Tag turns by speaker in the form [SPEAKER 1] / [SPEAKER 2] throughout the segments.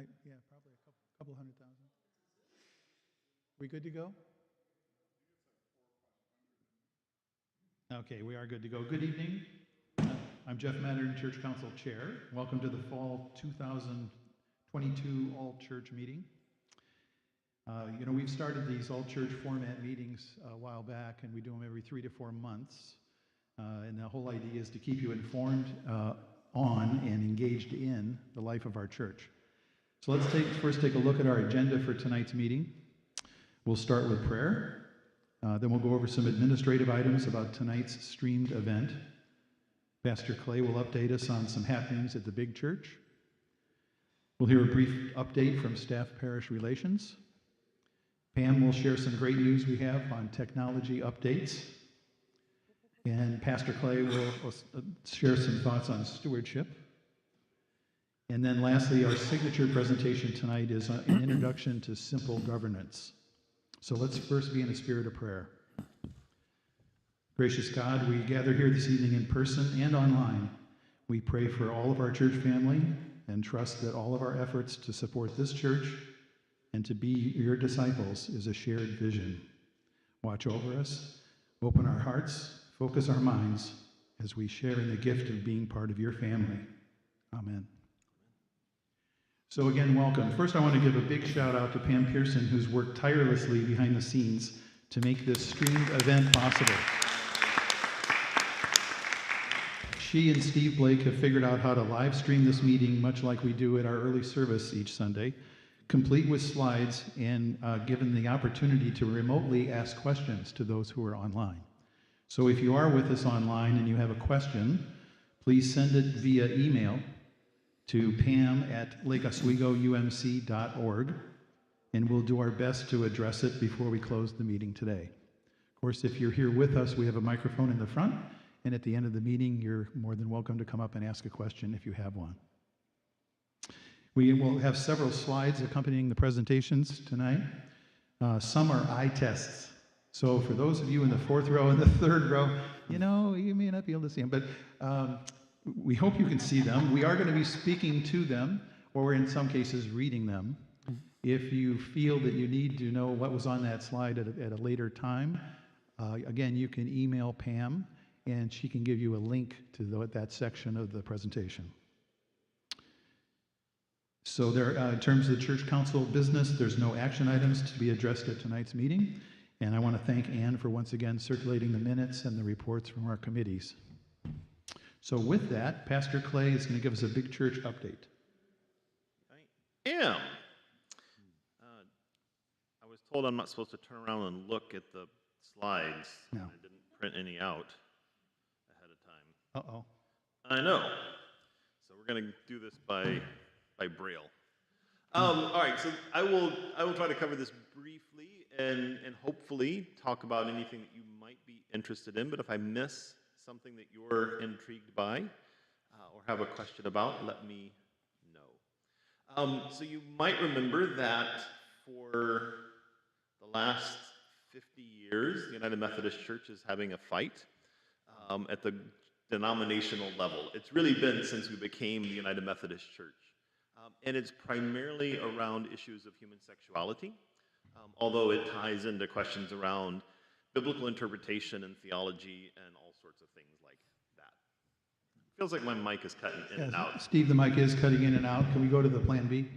[SPEAKER 1] Yeah, probably a couple 100,000. We good to go? Okay, we are good to go. Good evening. I'm Jeff Mattern, Church Council Chair. Welcome to the Fall 2022 All-Church Meeting. We've started these all-church format meetings a while back, and we do them every 3 to 4 months. And the whole idea is to keep you informed on and engaged in the life of our church. So let's first take a look at our agenda for tonight's meeting. We'll start with prayer. Then we'll go over some administrative items about tonight's streamed event. Pastor Clay will update us on some happenings at the big church. We'll hear a brief update from Staff Parish Relations. Pam will share some great news we have on technology updates. And Pastor Clay will share some thoughts on stewardship. And then lastly, our signature presentation tonight is an introduction to simple governance. So let's first be in a spirit of prayer. Gracious God, we gather here this evening in person and online. We pray for all of our church family and trust that all of our efforts to support this church and to be your disciples is a shared vision. Watch over us, open our hearts, focus our minds as we share in the gift of being part of your family. Amen. So again, welcome. First, I want to give a big shout out to Pam Pearson, who's worked tirelessly behind the scenes to make this streamed event possible. She and Steve Blake have figured out how to live stream this meeting much like we do at our early service each Sunday, complete with slides and given the opportunity to remotely ask questions to those who are online. So if you are with us online and you have a question, please send it via email to pam@lakeoswegoumc.org, and we'll do our best to address it before we close the meeting today. Of course, if you're here with us, we have a microphone in the front, and at the end of the meeting, you're more than welcome to come up and ask a question if you have one. We will have several slides accompanying the presentations tonight. Some are eye tests. So for those of you in the fourth row and the third row, you may not be able to see them, but we hope you can see them. We are going to be speaking to them, or in some cases, reading them. If you feel that you need to know what was on that slide at a later time, again, you can email Pam, and she can give you a link to that section of the presentation. So in terms of the church council business, there's no action items to be addressed at tonight's meeting. And I want to thank Ann for once again circulating the minutes and the reports from our committees. So with that, Pastor Clay is going to give us a big church update.
[SPEAKER 2] I am. I was told I'm not supposed to turn around and look at the slides.
[SPEAKER 1] No.
[SPEAKER 2] I didn't print any out ahead of time.
[SPEAKER 1] Uh-oh.
[SPEAKER 2] I know. So we're going to do this by Braille. All right, so I will try to cover this briefly and hopefully talk about anything that you might be interested in. But if I miss something that you're intrigued by or have a question about, let me know. So you might remember that for the last 50 years, the United Methodist Church is having a fight at the denominational level. It's really been since we became the United Methodist Church. And it's primarily around issues of human sexuality, although it ties into questions around biblical interpretation and theology and all sorts of things like that. Feels like my mic is cutting in and out.
[SPEAKER 1] Steve, the mic is cutting in and out. Can we go to the plan B?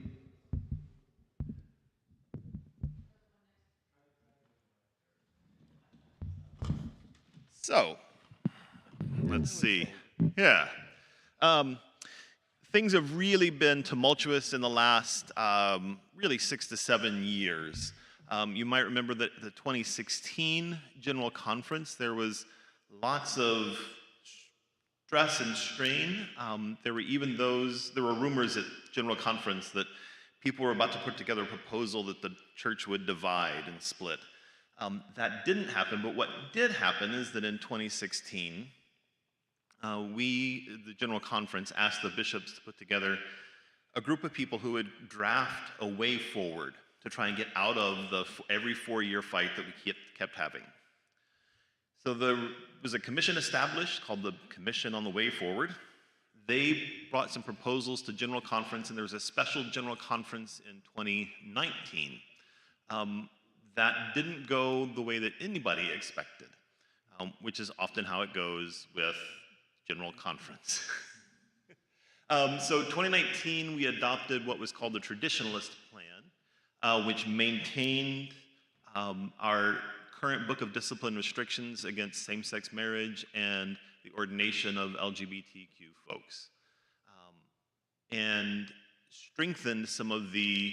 [SPEAKER 2] So, let's see. Yeah. Things have really been tumultuous in the last really 6 to 7 years. You might remember that the 2016 General Conference, there was lots of stress and strain. There were rumors at General Conference that people were about to put together a proposal that the church would divide and split. That didn't happen, but what did happen is that in 2016, the General Conference, asked the bishops to put together a group of people who would draft a way forward to try and get out of the every 4-year fight that we kept having. So there was a commission established called the Commission on the Way Forward. they brought some proposals to General Conference, and there was a special General Conference in 2019 that didn't go the way that anybody expected, which is often how it goes with General Conference. So 2019, we adopted what was called the Traditionalist Plan, which maintained our current Book of Discipline restrictions against same-sex marriage and the ordination of LGBTQ folks, and strengthened some of the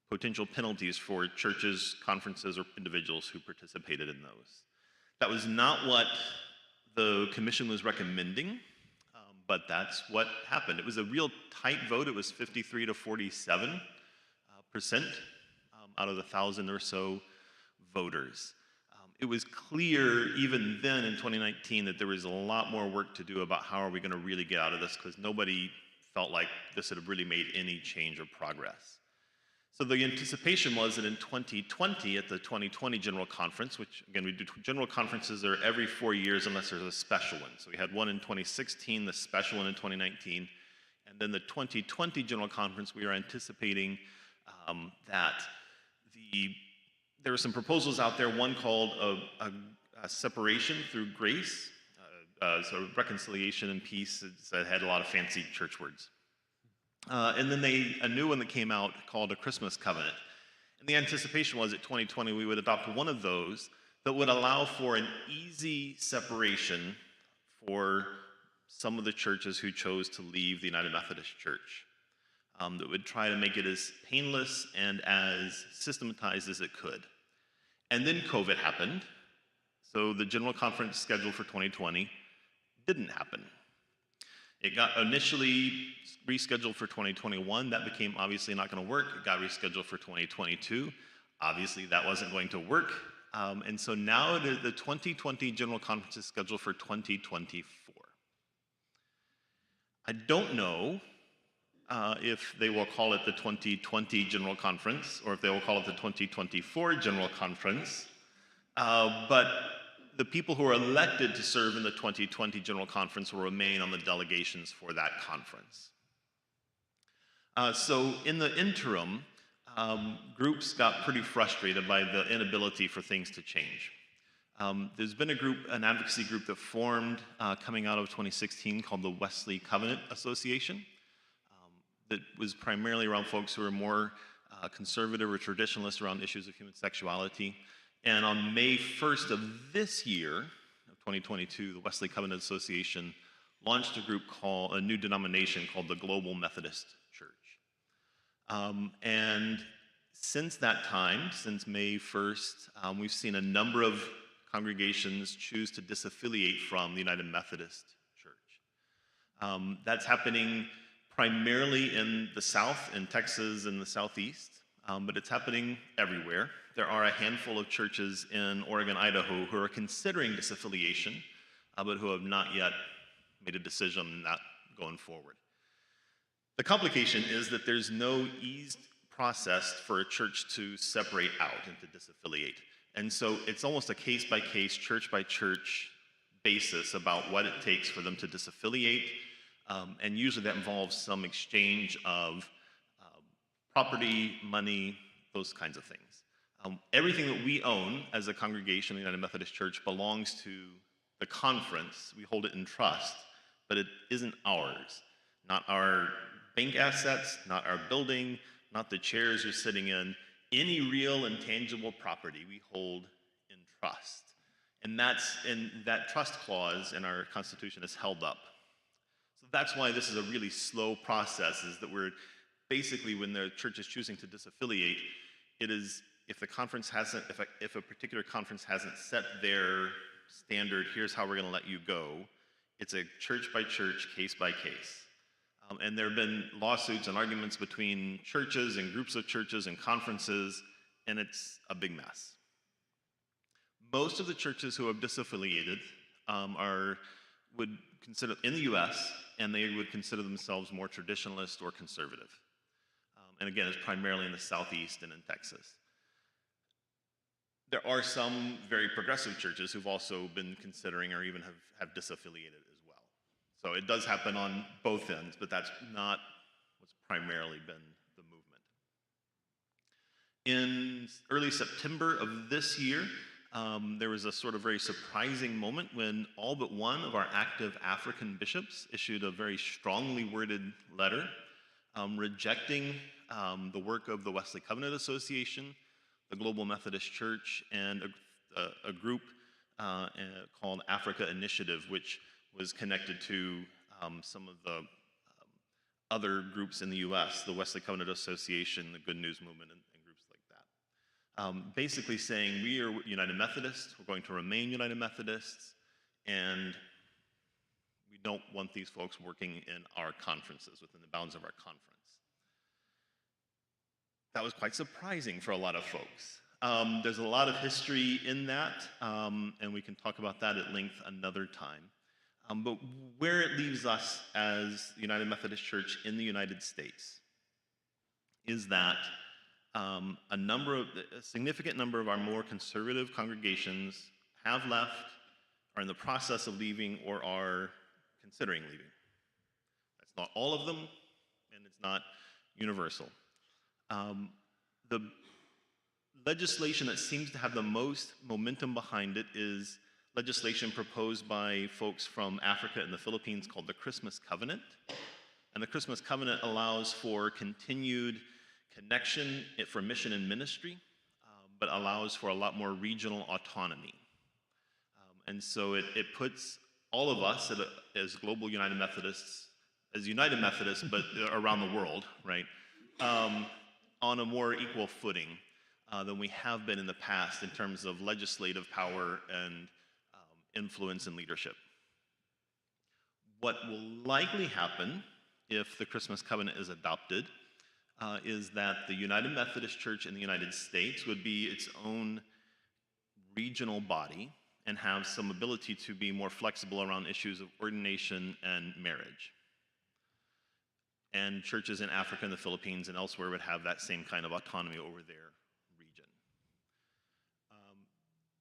[SPEAKER 2] potential penalties for churches, conferences, or individuals who participated in those. That was not what the commission was recommending, but that's what happened. It was a real tight vote. It was 53 to 47% out of the 1,000 or so voters. It was clear even then in 2019 that there was a lot more work to do about how are we going to really get out of this, because nobody felt like this had really made any change or progress. So the anticipation was that in 2020, at the 2020 General Conference, which again, we do general conferences are every 4 years unless there's a special one. So we had one in 2016, the special one in 2019, and then the 2020 General Conference, we are anticipating that there were some proposals out there, one called a separation through grace, so reconciliation and peace. It had a lot of fancy church words. And then a new one that came out called a Christmas covenant. And the anticipation was at 2020 we would adopt one of those that would allow for an easy separation for some of the churches who chose to leave the United Methodist Church. That would try to make it as painless and as systematized as it could. And then COVID happened, so the General Conference scheduled for 2020 didn't happen. It got initially rescheduled for 2021. That became obviously not going to work. It got rescheduled for 2022. Obviously, that wasn't going to work. And so now the 2020 General Conference is scheduled for 2024. I don't know if they will call it the 2020 General Conference or if they will call it the 2024 General Conference, but the people who are elected to serve in the 2020 General Conference will remain on the delegations for that conference. So in the interim, groups got pretty frustrated by the inability for things to change. There's been an advocacy group that formed coming out of 2016 called the Wesley Covenant Association, that was primarily around folks who are more conservative or traditionalist around issues of human sexuality. And on May 1st of this year, of 2022, the Wesley Covenant Association launched a new denomination called the Global Methodist Church. And since that time, since May 1st, we've seen a number of congregations choose to disaffiliate from the United Methodist Church. That's happening primarily in the South, in Texas and the Southeast, but it's happening everywhere. There are a handful of churches in Oregon, Idaho, who are considering disaffiliation, but who have not yet made a decision on that going forward. The complication is that there's no eased process for a church to separate out and to disaffiliate. And so it's almost a case-by-case, church-by-church basis about what it takes for them to disaffiliate. And usually that involves some exchange of property, money, those kinds of things. Everything that we own as a congregation in the United Methodist Church belongs to the conference. We hold it in trust, but it isn't ours. Not our bank assets, not our building, not the chairs you're sitting in. Any real and tangible property we hold in trust. And that trust clause in our Constitution is held up. So that's why this is a really slow process, is that we're basically, when the church is choosing to disaffiliate, it is if a particular conference hasn't set their standard, here's how we're going to let you go, it's a church by church, case by case. And there have been lawsuits and arguments between churches and groups of churches and conferences, and it's a big mess. Most of the churches who have disaffiliated would consider, in the U.S., and they would consider themselves more traditionalist or conservative. And again, it's primarily in the Southeast and in Texas. There are some very progressive churches who've also been considering or even have disaffiliated as well. So it does happen on both ends, but that's not what's primarily been the movement. In early September of this year, there was a sort of very surprising moment when all but one of our active African bishops issued a very strongly worded letter rejecting the work of the Wesley Covenant Association, the Global Methodist Church, and a group called Africa Initiative, which was connected to some of the other groups in the U.S., the Wesley Covenant Association, the Good News Movement, and groups like that. Basically saying we are United Methodists, we're going to remain United Methodists, and we don't want these folks working in our conferences, within the bounds of our conference. That was quite surprising for a lot of folks. There's a lot of history in that, and we can talk about that at length another time. But where it leaves us as the United Methodist Church in the United States is that a significant number of our more conservative congregations have left, are in the process of leaving, or are considering leaving. That's not all of them, and it's not universal. The legislation that seems to have the most momentum behind it is legislation proposed by folks from Africa and the Philippines called the Christmas Covenant. And the Christmas Covenant allows for continued connection for mission and ministry, but allows for a lot more regional autonomy. And so it puts all of us as global United Methodists, but around the world, right, on a more equal footing than we have been in the past in terms of legislative power and influence and leadership. What will likely happen if the Christmas Covenant is adopted is that the United Methodist Church in the United States would be its own regional body and have some ability to be more flexible around issues of ordination and marriage. And churches in Africa and the Philippines and elsewhere would have that same kind of autonomy over their region.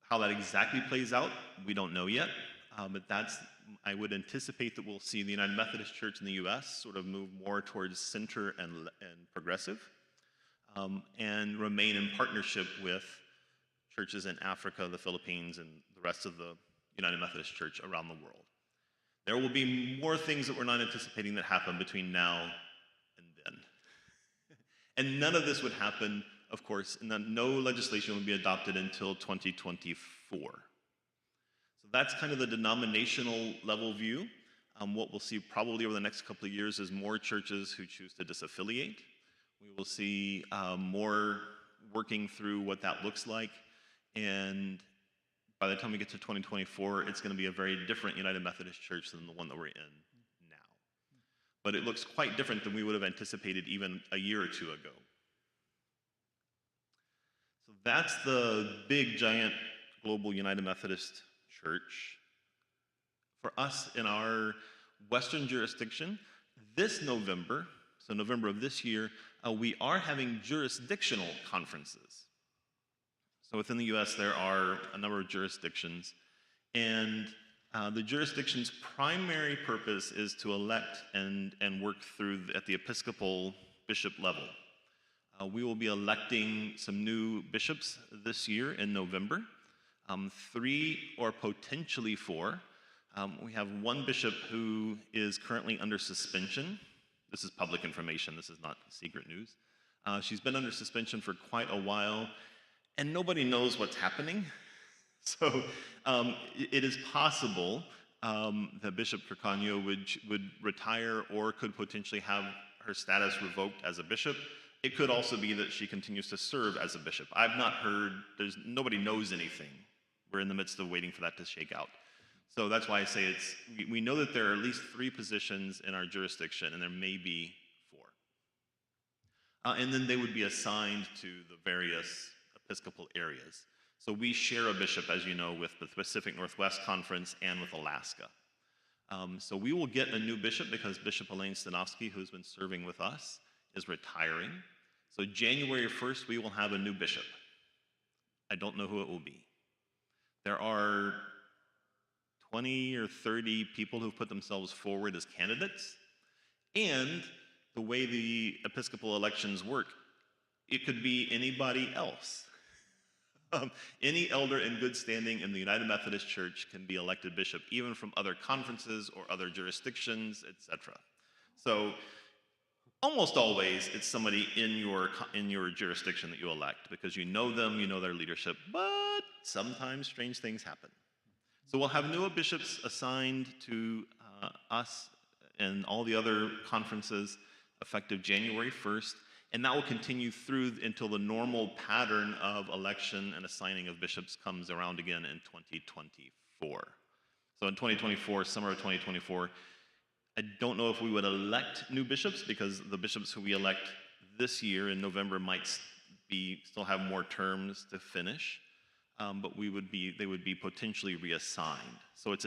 [SPEAKER 2] How that exactly plays out, we don't know yet, but I would anticipate that we'll see the United Methodist Church in the U.S. sort of move more towards center and progressive, and remain in partnership with churches in Africa, the Philippines, and the rest of the United Methodist Church around the world. There will be more things that we're not anticipating that happen between now and then. And none of this would happen, of course, and then no legislation would be adopted until 2024. So that's kind of the denominational level view. What we'll see probably over the next couple of years is more churches who choose to disaffiliate. We will see more working through what that looks like. And by the time we get to 2024, it's going to be a very different United Methodist Church than the one that we're in now. But it looks quite different than we would have anticipated even a year or two ago. So that's the big, giant, global United Methodist Church. For us in our Western jurisdiction, this November, so November of this year, we are having jurisdictional conferences. So within the U.S., there are a number of jurisdictions, and the jurisdiction's primary purpose is to elect and work through at the Episcopal bishop level. We will be electing some new bishops this year in November, 3 or potentially 4. We have one bishop who is currently under suspension. This is public information, this is not secret news. She's been under suspension for quite a while, and nobody knows what's happening. So it is possible that Bishop Kirkano would retire or could potentially have her status revoked as a bishop. It could also be that she continues to serve as a bishop. I've not heard, nobody knows anything. We're in the midst of waiting for that to shake out. So that's why I say we know that there are at least 3 positions in our jurisdiction, and there may be 4. And then they would be assigned to the various Episcopal areas. So we share a bishop, as you know, with the Pacific Northwest Conference and with Alaska. So we will get a new bishop because Bishop Elaine Stanovsky, who's been serving with us, is retiring. So January 1st, we will have a new bishop. I don't know who it will be. There are 20 or 30 people who've put themselves forward as candidates. And the way the Episcopal elections work, it could be anybody else. Any elder in good standing in the United Methodist Church can be elected bishop, even from other conferences or other jurisdictions, etc. So almost always it's somebody in your jurisdiction that you elect because you know them, you know their leadership, but sometimes strange things happen. So we'll have new bishops assigned to us and all the other conferences effective January 1st. And that will continue through until the normal pattern of election and assigning of bishops comes around again in 2024. So in 2024, summer of 2024, I don't know if we would elect new bishops because the bishops who we elect this year in November might still have more terms to finish, but they would be potentially reassigned. So it's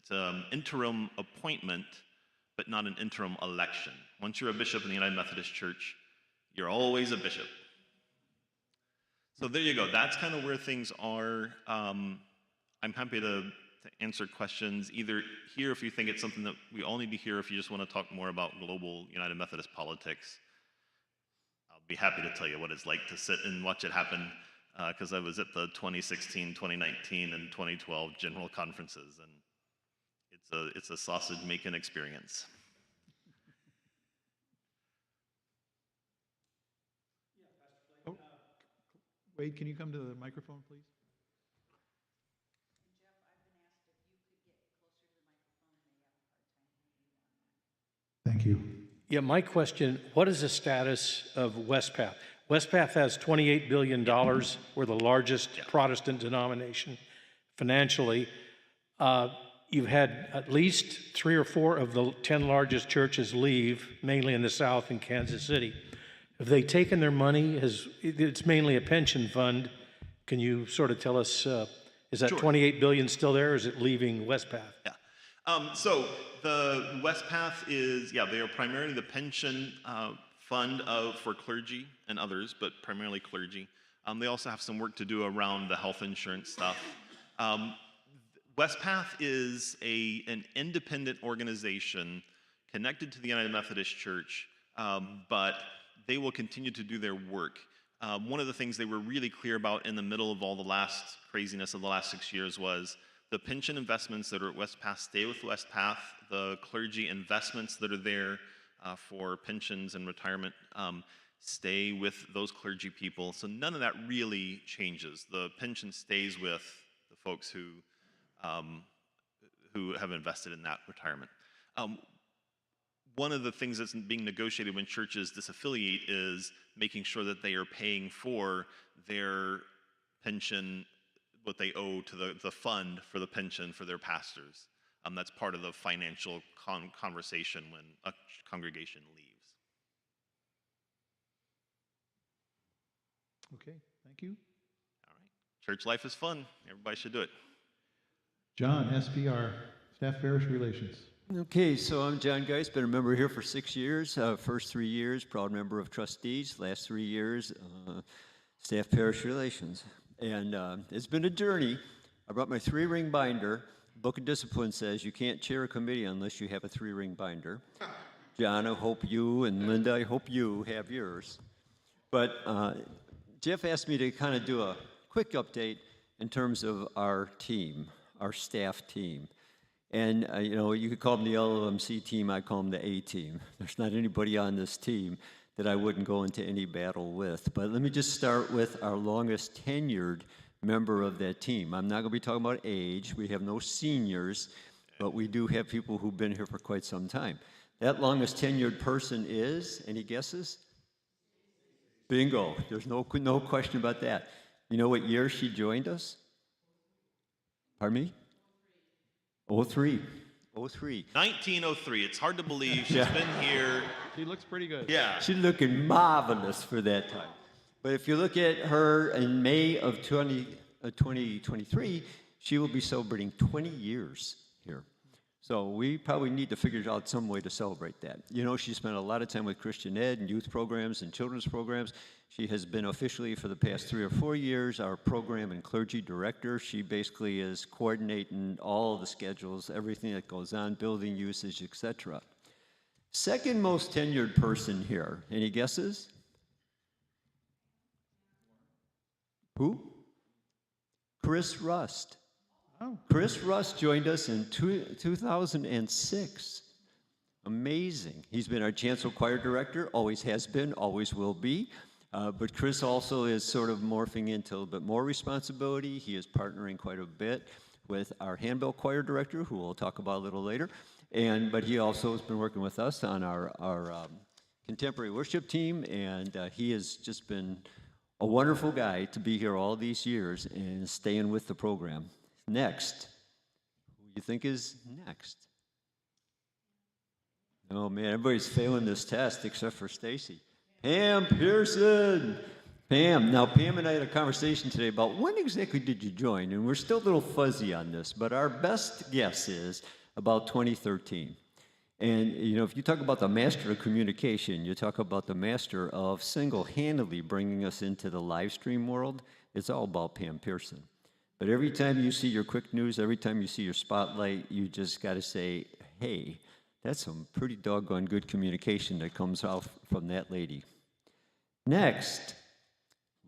[SPEAKER 2] an interim appointment, but not an interim election. Once you're a bishop in the United Methodist Church, you're always a bishop. So there you go. That's kind of where things are. I'm happy to answer questions, either here if you think it's something that we all need to hear, if you just want to talk more about global United Methodist politics. I'll be happy to tell you what it's like to sit and watch it happen, because I was at the 2016, 2019, and 2012 general conferences, and it's a sausage-making experience.
[SPEAKER 1] Wade, can you come to the microphone, please?
[SPEAKER 3] Jeff, I've been asked if you could get closer to the microphone, and they have a hard time hearing you on that.
[SPEAKER 1] Thank you.
[SPEAKER 4] Yeah, my question, what is the status of Westpath? Westpath has $28 billion. We're the largest Protestant denomination financially. You've had at least 3 or 4 of the 10 largest churches leave, mainly in the South in Kansas City. Have they taken their money? It's mainly a pension fund. Can you sort of tell us, is that
[SPEAKER 2] Sure.
[SPEAKER 4] $28 billion still there, or is it leaving Westpath?
[SPEAKER 2] Yeah. So the Westpath is, they are primarily the pension fund for clergy and others, but primarily clergy. They also have some work to do around the health insurance stuff. Westpath is an independent organization connected to the United Methodist Church, but they will continue to do their work. One of the things they were really clear about in the middle of all the last craziness of the last 6 years was the pension investments that are at Westpath stay with Westpath. The clergy investments that are there for pensions and retirement stay with those clergy people. So none of that really changes. The pension stays with the folks who have invested in that retirement. One of the things that's being negotiated when churches disaffiliate is making sure that they are paying for their pension, what they owe to the fund for the pension for their pastors. That's part of the financial conversation when a congregation leaves.
[SPEAKER 1] Okay, thank you.
[SPEAKER 2] All right. Church life is fun. Everybody should do it.
[SPEAKER 1] John, SPR, Staff Parish Relations.
[SPEAKER 5] Okay, so I'm John Geis, been a member here for 6 years. First 3 years, proud member of trustees. Last 3 years, staff parish relations. And it's been a journey. I brought my 3-ring binder. Book of Discipline says you can't chair a committee unless you have a 3-ring binder. John, I hope you, and Linda, I hope you have yours. But Jeff asked me to kind of do a quick update in terms of our team, our staff team. And, you could call them the LOUMC team, I call them the A team. There's not anybody on this team that I wouldn't go into any battle with. But let me just start with our longest tenured member of that team. I'm not going to be talking about age. We have no seniors, but we do have people who've been here for quite some time. That longest tenured person is, any guesses? Bingo. There's no question about that. You know what year she joined us? Pardon me? 03.
[SPEAKER 2] 1903. It's hard to believe. She's been here.
[SPEAKER 1] She looks pretty good.
[SPEAKER 2] Yeah.
[SPEAKER 5] She's looking marvelous for that time. But if you look at her in May of 2023, she will be celebrating 20 years here. So we probably need to figure out some way to celebrate that. You know, she spent a lot of time with Christian Ed and youth programs and children's programs. She has been officially, for the past 3 or 4 years, our program and clergy director. She basically is coordinating all of the schedules, everything that goes on, building usage, etc. Second most tenured person here. Any guesses? Who? Chris Rust.
[SPEAKER 1] Oh.
[SPEAKER 5] Chris Rust joined us in 2006. Amazing. He's been our chancel choir director, always has been, always will be. But Chris also is sort of morphing into a little bit more responsibility. He is partnering quite a bit with our handbell choir director, who we'll talk about a little later. But he also has been working with us on our contemporary worship team, and he has just been a wonderful guy to be here all these years and staying with the program. Next. Who you think is next? Oh man, everybody's failing this test except for Stacy. Pam Pearson. Pam. Now, Pam and I had a conversation today about when exactly did you join? And we're still a little fuzzy on this, but our best guess is about 2013. And, you know, if you talk about the master of communication, you talk about the master of single-handedly bringing us into the live stream world, it's all about Pam Pearson. But every time you see your quick news, every time you see your spotlight, you just got to say, hey, that's some pretty doggone good communication that comes out from that lady. Next,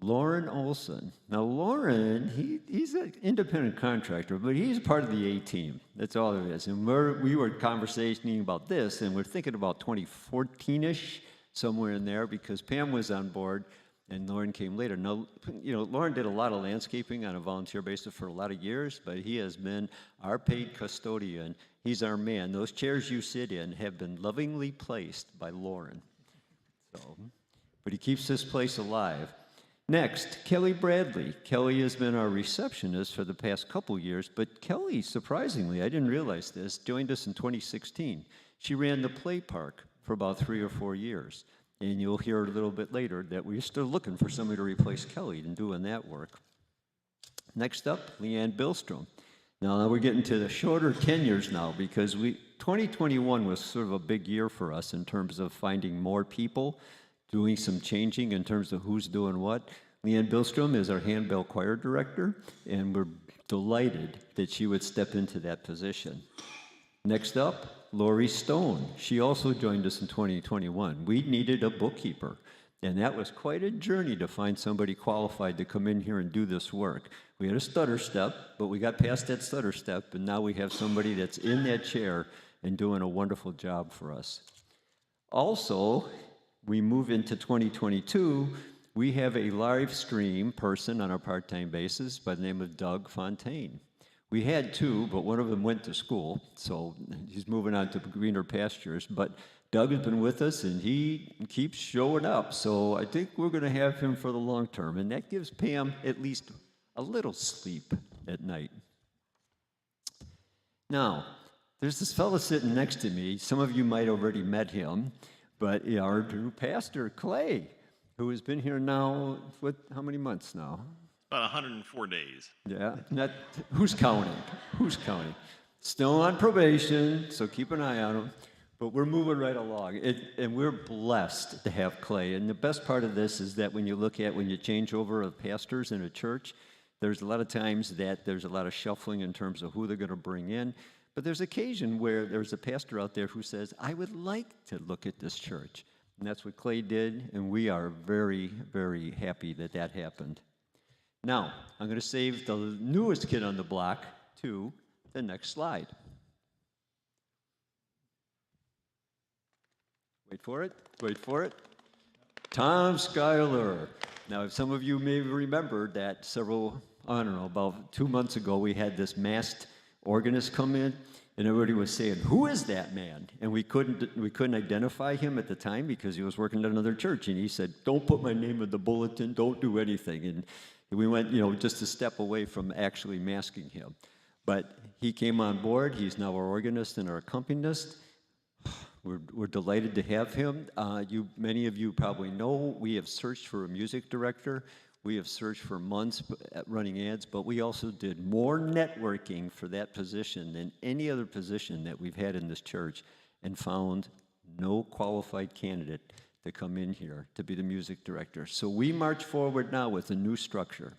[SPEAKER 5] Lauren Olson. Now, Lauren, he's an independent contractor, but he's part of the A-team. That's all it is. And we were conversating about this, and we're thinking about 2014-ish, somewhere in there, because Pam was on board, and Lauren came later. Now, you know, Lauren did a lot of landscaping on a volunteer basis for a lot of years, but he has been our paid custodian. He's our man. Those chairs you sit in have been lovingly placed by Lauren. But he keeps this place alive. Next, Kelly Bradley. Kelly has been our receptionist for the past couple years, but Kelly, surprisingly, I didn't realize this, joined us in 2016. She ran the play park for about 3 or 4 years. And you'll hear a little bit later that we're still looking for somebody to replace Kelly and doing that work. Next up, Leanne Billstrom. Now we're getting to the shorter tenures now, because 2021 was sort of a big year for us in terms of finding more people, doing some changing in terms of who's doing what. Leanne Billstrom is our handbell choir director, and we're delighted that she would step into that position. Next up, Lori Stone. She also joined us in 2021. We needed a bookkeeper, and that was quite a journey to find somebody qualified to come in here and do this work. We had a stutter step, but we got past that stutter step, and now we have somebody that's in that chair and doing a wonderful job for us. Also, we move into 2022, we have a live stream person on a part-time basis by the name of Doug Fontaine. We had 2, but one of them went to school, so he's moving on to greener pastures. But Doug has been with us, and he keeps showing up, so I think we're going to have him for the long term, and that gives Pam at least a little sleep at night. Now, there's this fellow sitting next to me. Some of you might have already met him, but our new pastor, Clay, who has been here now, how many months now?
[SPEAKER 2] About 104 days.
[SPEAKER 5] Yeah, who's counting? Who's counting? Still on probation, so keep an eye on him. But we're moving right along, and we're blessed to have Clay. And the best part of this is that when you change over of pastors in a church, there's a lot of times that there's a lot of shuffling in terms of who they're going to bring in. But there's occasion where there's a pastor out there who says, I would like to look at this church. And that's what Clay did, and we are very, very happy that that happened. Now, I'm going to save the newest kid on the block to the next slide. Wait for it, wait for it. Tom Schuyler. Now, if some of you may remember that about 2 months ago, we had this masked organist come in, and everybody was saying, who is that man? And we couldn't identify him at the time because he was working at another church, and he said, don't put my name in the bulletin, don't do anything. And we went, just a step away from actually masking him. But he came on board. He's now our organist and our accompanist. We're delighted to have him. Many of you probably know we have searched for a music director. We have searched for months at running ads, but we also did more networking for that position than any other position that we've had in this church, and found no qualified candidate to come in here to be the music director. So we march forward now with a new structure.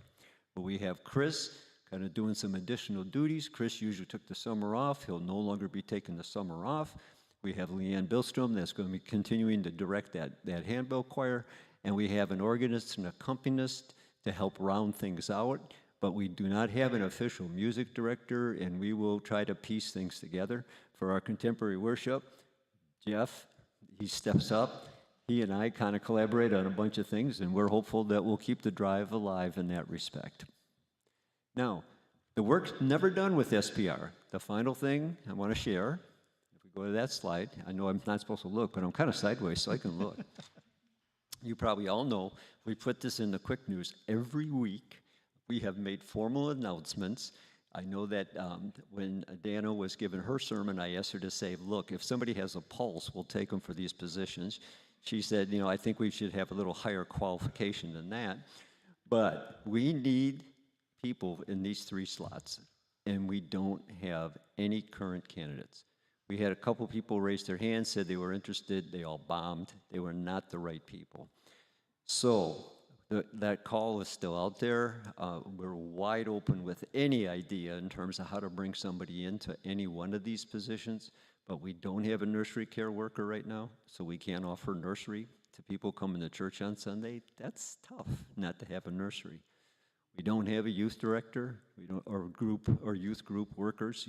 [SPEAKER 5] But we have Chris kind of doing some additional duties. Chris usually took the summer off. He'll no longer be taking the summer off. We have Leanne Billstrom that's going to be continuing to direct that handbell choir. And we have an organist and accompanist to help round things out. But we do not have an official music director, and we will try to piece things together. For our contemporary worship, Jeff, he steps up. He and I kind of collaborate on a bunch of things, and we're hopeful that we'll keep the drive alive in that respect. Now, the work's never done with SPR. The final thing I want to share, if we go to that slide, I know I'm not supposed to look, but I'm kind of sideways so I can look. You probably all know we put this in the quick news every week. We have made formal announcements. I know that when Dana was given her sermon, I asked her to say, look, if somebody has a pulse, we'll take them for these positions. She said, I think we should have a little higher qualification than that. But we need people in these 3 slots, and we don't have any current candidates. We had a couple people raise their hands, said they were interested. They all bombed. They were not the right people. So that call is still out there. We're wide open with any idea in terms of how to bring somebody into any one of these positions. But we don't have a nursery care worker right now, so we can't offer nursery to people coming to church on Sunday. That's tough not to have a nursery. We don't have a youth director, or youth group workers.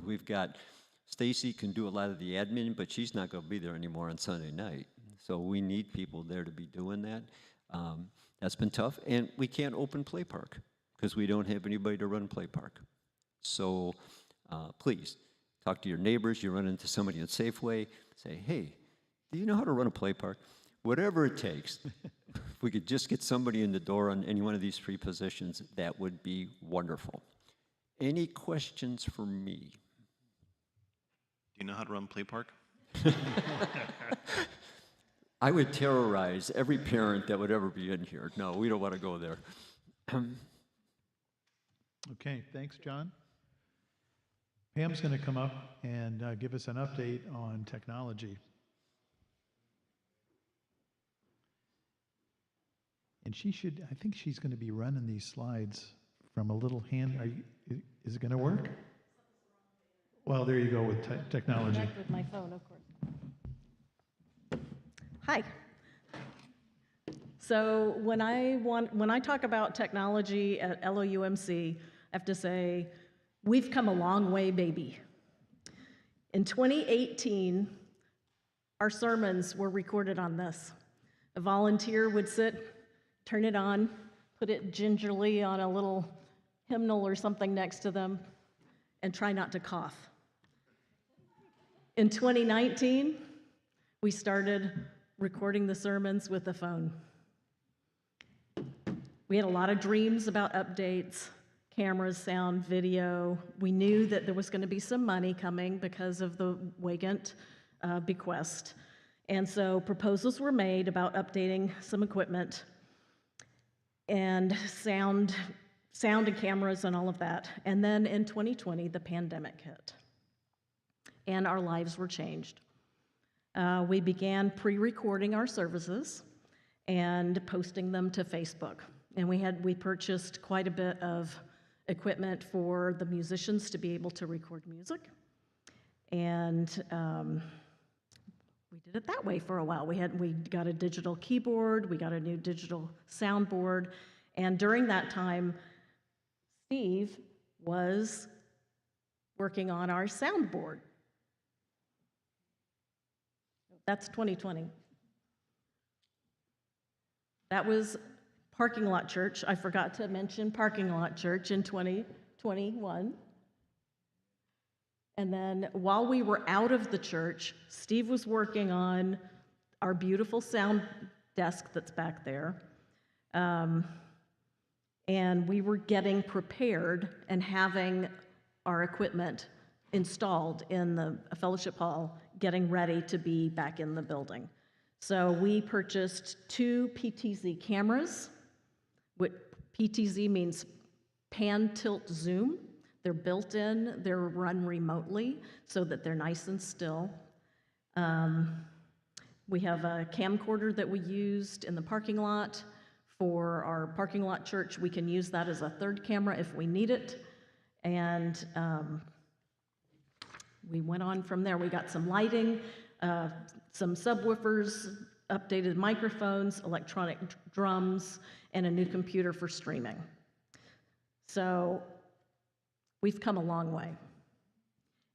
[SPEAKER 5] We've got Stacy can do a lot of the admin, but she's not going to be there anymore on Sunday night. So we need people there to be doing that. That's been tough, and we can't open Play Park because we don't have anybody to run Play Park. So please. Talk to your neighbors. You run into somebody at Safeway, say, hey, do you know how to run a play park? Whatever it takes. If we could just get somebody in the door on any one of these 3 positions, that would be wonderful. Any questions for me?
[SPEAKER 2] Do you know how to run Play Park?
[SPEAKER 5] I would terrorize every parent that would ever be in here. No, we don't want to go there.
[SPEAKER 1] Okay, thanks, John. Pam's going to come up and give us an update on technology. And I think she's going to be running these slides from a little hand. Is it going to work? Well, there you go with technology.
[SPEAKER 6] Connect with my phone, of course. Hi. So when I talk about technology at LOUMC, I have to say, we've come a long way, baby. In 2018, our sermons were recorded on this. A volunteer would sit, turn it on, put it gingerly on a little hymnal or something next to them, and try not to cough. In 2019, we started recording the sermons with the phone. We had a lot of dreams about updates, cameras, sound, video. We knew that there was going to be some money coming because of the Wagant bequest. And so proposals were made about updating some equipment and sound and cameras and all of that. And then in 2020, the pandemic hit. And our lives were changed. We began pre-recording our services and posting them to Facebook. And we purchased quite a bit of equipment for the musicians to be able to record music. And we did it that way for a while. We got a digital keyboard, we got a new digital soundboard, and during that time, Steve was working on our soundboard. That's 2020. That was Parking Lot Church. I forgot to mention Parking Lot Church in 2021. And then while we were out of the church, Steve was working on our beautiful sound desk that's back there. And we were getting prepared and having our equipment installed in the fellowship hall, getting ready to be back in the building. So we purchased 2 PTZ cameras What PTZ means pan, tilt, zoom. They're built in, they're run remotely so that they're nice and still. We have a camcorder that we used in the parking lot. For our parking lot church, we can use that as a third camera if we need it. And we went on from there. We got some lighting, some subwoofers, updated microphones, electronic drums, and a new computer for streaming. So we've come a long way.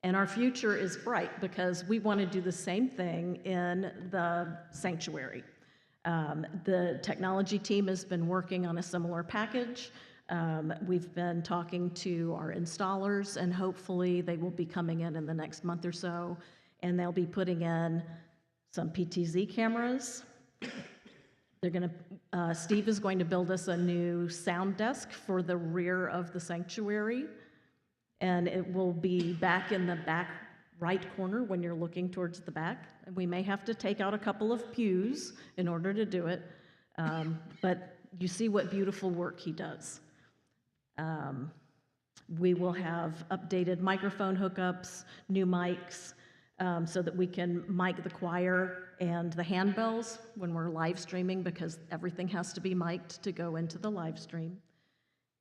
[SPEAKER 6] And our future is bright because we want to do the same thing in the sanctuary. The technology team has been working on a similar package. We've been talking to our installers, and hopefully they will be coming in the next month or so, and they'll be putting in some PTZ cameras. Steve is going to build us a new sound desk for the rear of the sanctuary, and it will be back in the back right corner when you're looking towards the back. And we may have to take out a couple of pews in order to do it, but you see what beautiful work he does. We will have updated microphone hookups, new mics, so that we can mic the choir and the handbells when we're live streaming, because everything has to be mic'd to go into the live stream.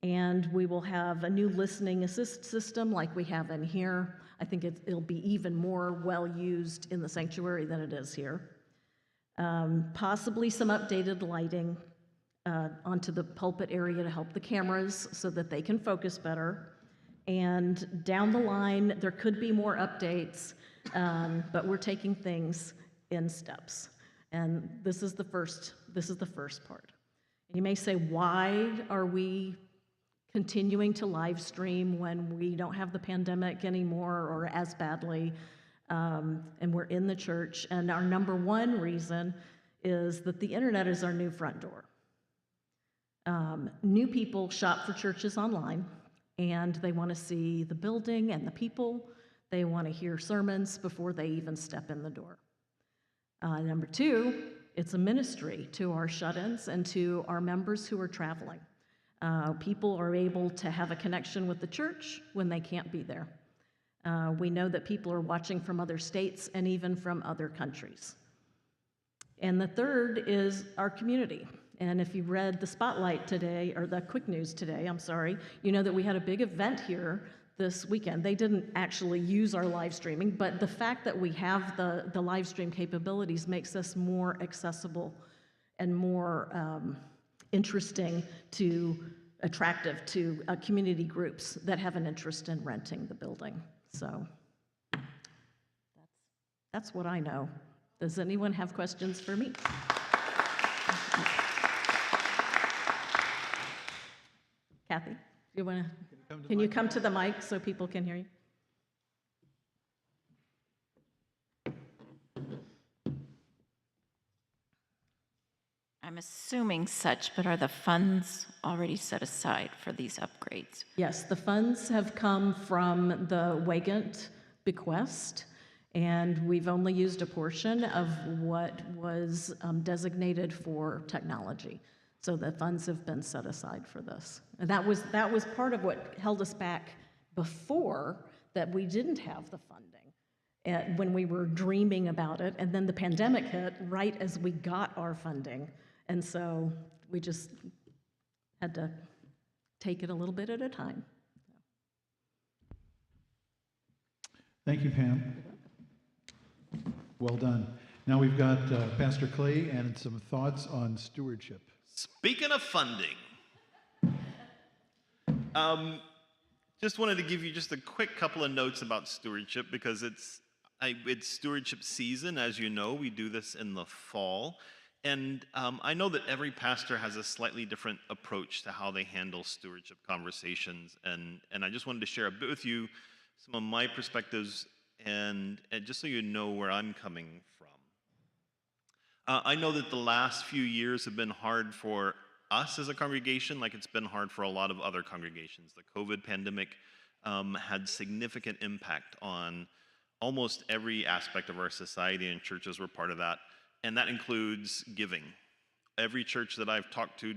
[SPEAKER 6] And we will have a new listening assist system like we have in here. I think it'll be even more well used in the sanctuary than it is here. Possibly some updated lighting onto the pulpit area to help the cameras so that they can focus better. And down the line, there could be more updates, but we're taking things in steps. And this is the first part. And you may say, why are we continuing to live stream when we don't have the pandemic anymore or as badly, and we're in the church? And our number one reason is that the internet is our new front door. New people shop for churches online, and they want to see the building and the people. They want to hear sermons before they even step in the door. Number two, it's a ministry to our shut-ins and to our members who are traveling. People are able to have a connection with the church when they can't be there. We know that people are watching from other states and even from other countries. And the third is our community. And if you read the Spotlight today, or the Quick News today, I'm sorry, you know that we had a big event here this weekend. They didn't actually use our live streaming, but the fact that we have the live stream capabilities makes us more accessible and more interesting attractive to community groups that have an interest in renting the building. So that's what I know. Does anyone have questions for me? Kathy, you want to? Can you come to the mic so people can hear you?
[SPEAKER 3] I'm assuming such, but are the funds already set aside for these upgrades?
[SPEAKER 6] Yes, the funds have come from the Wagant bequest, and we've only used a portion of what was designated for technology. So the funds have been set aside for this. And that was part of what held us back before, that we didn't have the funding when we were dreaming about it. And then the pandemic hit right as we got our funding. And so we just had to take it a little bit at a time.
[SPEAKER 1] Thank you, Pam. Well done. Now we've got Pastor Clay and some thoughts on stewardship.
[SPEAKER 2] Speaking of funding, just wanted to give you just a quick couple of notes about stewardship, because it's stewardship season. As you know, we do this in the fall. And I know that every pastor has a slightly different approach to how they handle stewardship conversations. And I just wanted to share a bit with you some of my perspectives, and just so you know where I'm coming from. I know that the last few years have been hard for us as a congregation, like it's been hard for a lot of other congregations. The COVID pandemic had significant impact on almost every aspect of our society, and churches were part of that. And that includes giving. Every church that I've talked to,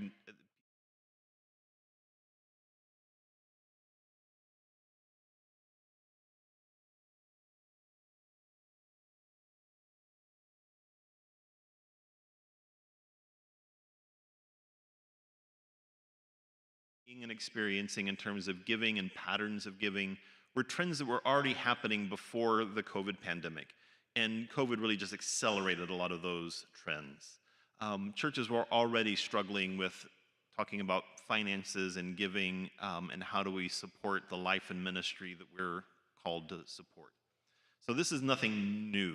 [SPEAKER 2] seeing and experiencing in terms of giving and patterns of giving were trends that were already happening before the COVID pandemic. And COVID really just accelerated a lot of those trends. Churches were already struggling with talking about finances and giving, and how do we support the life and ministry that we're called to support. So this is nothing new.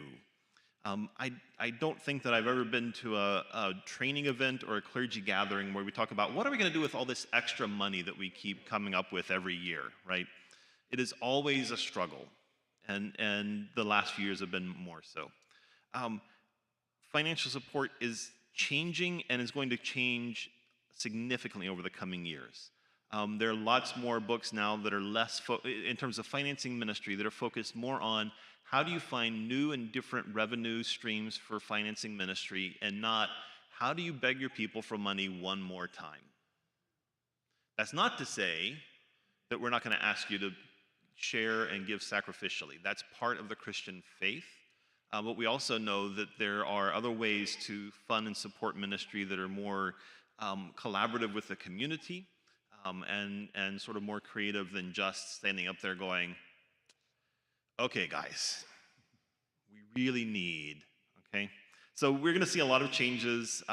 [SPEAKER 2] I don't think that I've ever been to a training event or a clergy gathering where we talk about what are we going to do with all this extra money that we keep coming up with every year, right? It is always a struggle, and the last few years have been more so. Financial support is changing and is going to change significantly over the coming years. There are lots more books now that are less, in terms of financing ministry, that are focused more on how do you find new and different revenue streams for financing ministry, and not how do you beg your people for money one more time. That's not to say that we're not going to ask you to share and give sacrificially. That's part of the Christian faith. But we also know that there are other ways to fund and support ministry that are more collaborative with the community, and sort of more creative than just standing up there going, okay, guys, we really need, okay? So we're going to see a lot of changes,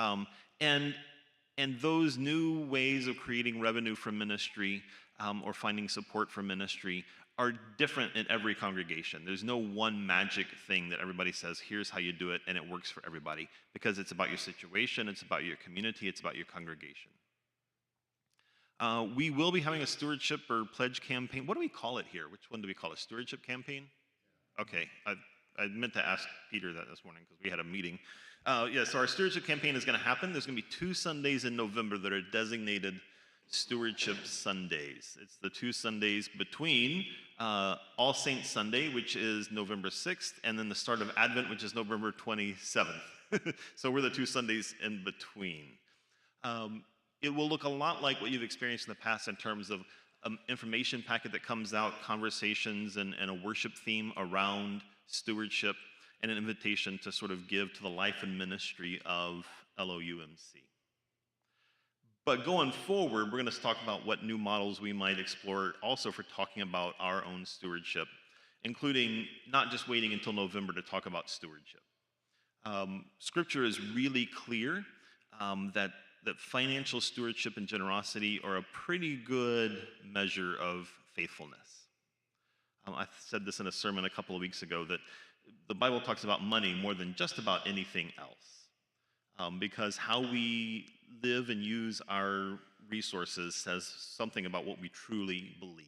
[SPEAKER 2] and those new ways of creating revenue from ministry, or finding support for ministry, are different in every congregation. There's no one magic thing that everybody says, here's how you do it, and it works for everybody, because it's about your situation, it's about your community, it's about your congregation. We will be having a stewardship or pledge campaign. What do we call it here? Which one do we call it? Stewardship campaign? Okay, I meant to ask Peter that this morning because we had a meeting. Yeah, so our stewardship campaign is going to happen. There's going to be 2 Sundays in November that are designated Stewardship Sundays. It's the 2 Sundays between All Saints Sunday, which is November 6th, and then the start of Advent, which is November 27th. So we're the 2 Sundays in between. It will look a lot like what you've experienced in the past in terms of information packet that comes out, conversations, and a worship theme around stewardship, and an invitation to sort of give to the life and ministry of LOUMC. But going forward, we're going to talk about what new models we might explore also for talking about our own stewardship, including not just waiting until November to talk about stewardship. Scripture is really clear that financial stewardship and generosity are a pretty good measure of faithfulness. I said this in a sermon a couple of weeks ago, that the Bible talks about money more than just about anything else, because how we live and use our resources says something about what we truly believe.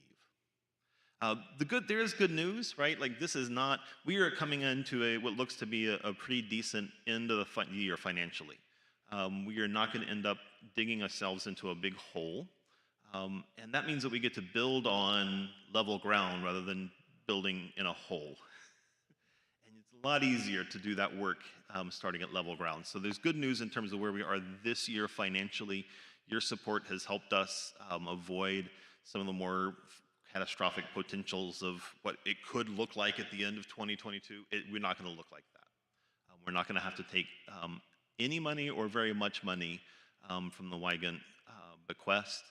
[SPEAKER 2] There is good news, right? Like, this is not, we are coming into what looks to be a pretty decent end of the year financially. We are not going to end up digging ourselves into a big hole. And that means that we get to build on level ground rather than building in a hole. And it's a lot easier to do that work starting at level ground. So there's good news in terms of where we are this year financially. Your support has helped us avoid some of the more catastrophic potentials of what it could look like at the end of 2022. We're not going to look like that. We're not going to have to take any money or very much money from the Wygant bequest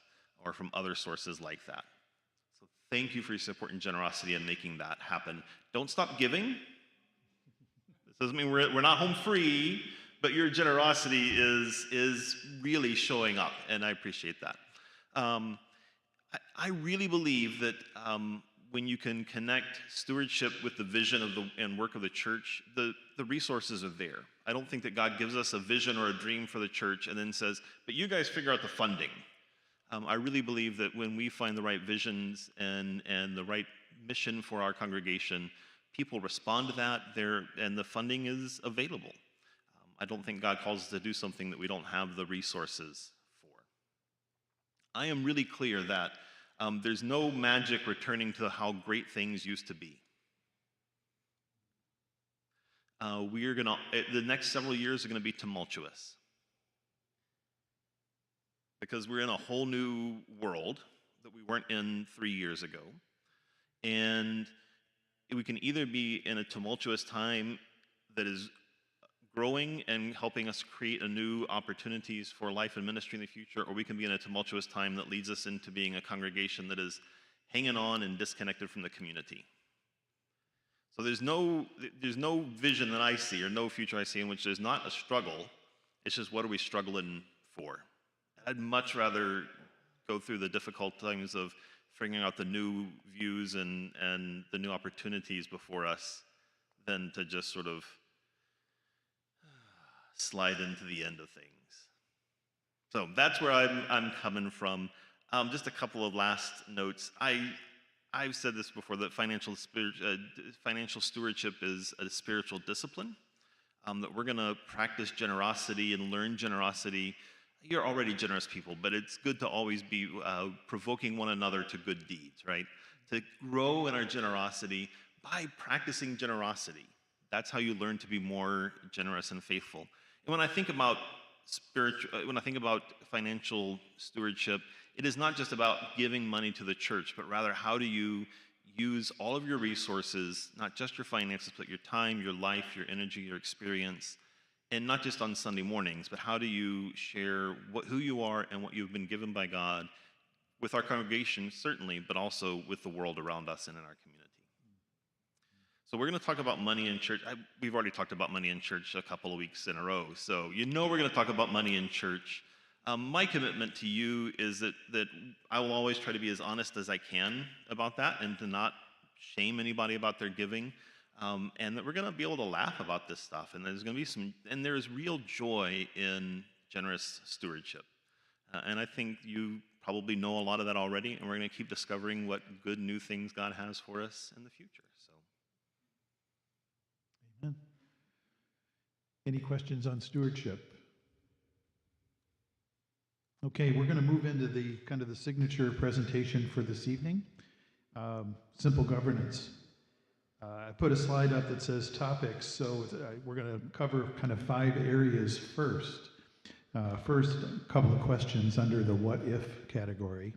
[SPEAKER 2] or from other sources like that. So thank you for your support and generosity in making that happen. Don't stop giving. This doesn't mean we're not home free, but your generosity is really showing up, and I appreciate that. I really believe that when you can connect stewardship with the vision of and work of the church, the resources are there. I don't think that God gives us a vision or a dream for the church and then says, but you guys figure out the funding. I really believe that when we find the right visions and the right mission for our congregation, people respond to that and the funding is available. I don't think God calls us to do something that we don't have the resources for. I am really clear that there's no magic returning to how great things used to be. The next several years are going to be tumultuous because we're in a whole new world that we weren't in 3 years ago. And we can either be in a tumultuous time that is growing and helping us create new opportunities for life and ministry in the future, or we can be in a tumultuous time that leads us into being a congregation that is hanging on and disconnected from the community. So there's no vision that I see, or no future I see, in which there's not a struggle. It's just, what are we struggling for? I'd much rather go through the difficult times of figuring out the new views and the new opportunities before us than to just sort of slide into the end of things. So that's where I'm coming from. Just a couple of last notes. I've said this before, that financial stewardship is a spiritual discipline, that we're going to practice generosity and learn generosity. You're already generous people, but it's good to always be provoking one another to good deeds, right? To grow in our generosity by practicing generosity. That's how you learn to be more generous and faithful. And when I think about financial stewardship, it is not just about giving money to the church, but rather, how do you use all of your resources, not just your finances, but your time, your life, your energy, your experience, and not just on Sunday mornings, but how do you share who you are and what you've been given by God with our congregation, certainly, but also with the world around us and in our community. So we're going to talk about money in church. We've already talked about money in church a couple of weeks in a row, so we're going to talk about money in church. My commitment to you is that I will always try to be as honest as I can about that, and to not shame anybody about their giving, and that we're going to be able to laugh about this stuff. And there's going to be there is real joy in generous stewardship. And I think you probably know a lot of that already, and we're going to keep discovering what good new things God has for us in the future. So,
[SPEAKER 1] Amen. Any questions on stewardship? Okay, we're going to move into the kind of the signature presentation for this evening. Simple governance. I put a slide up that says topics, so we're going to cover kind of 5 areas first. First, a couple of questions under the what if category.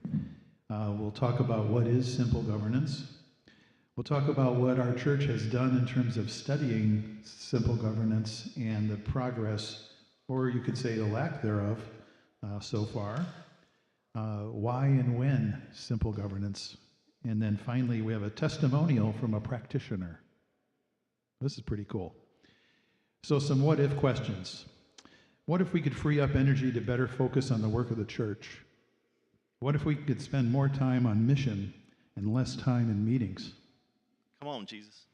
[SPEAKER 1] We'll talk about what is simple governance. We'll talk about what our church has done in terms of studying simple governance and the progress, or you could say the lack thereof, so far. Why and when simple governance. And then finally, we have a testimonial from a practitioner. This is pretty cool. So some what if questions. What if we could free up energy to better focus on the work of the church? What if we could spend more time on mission and less time in meetings?
[SPEAKER 2] come on, Jesus.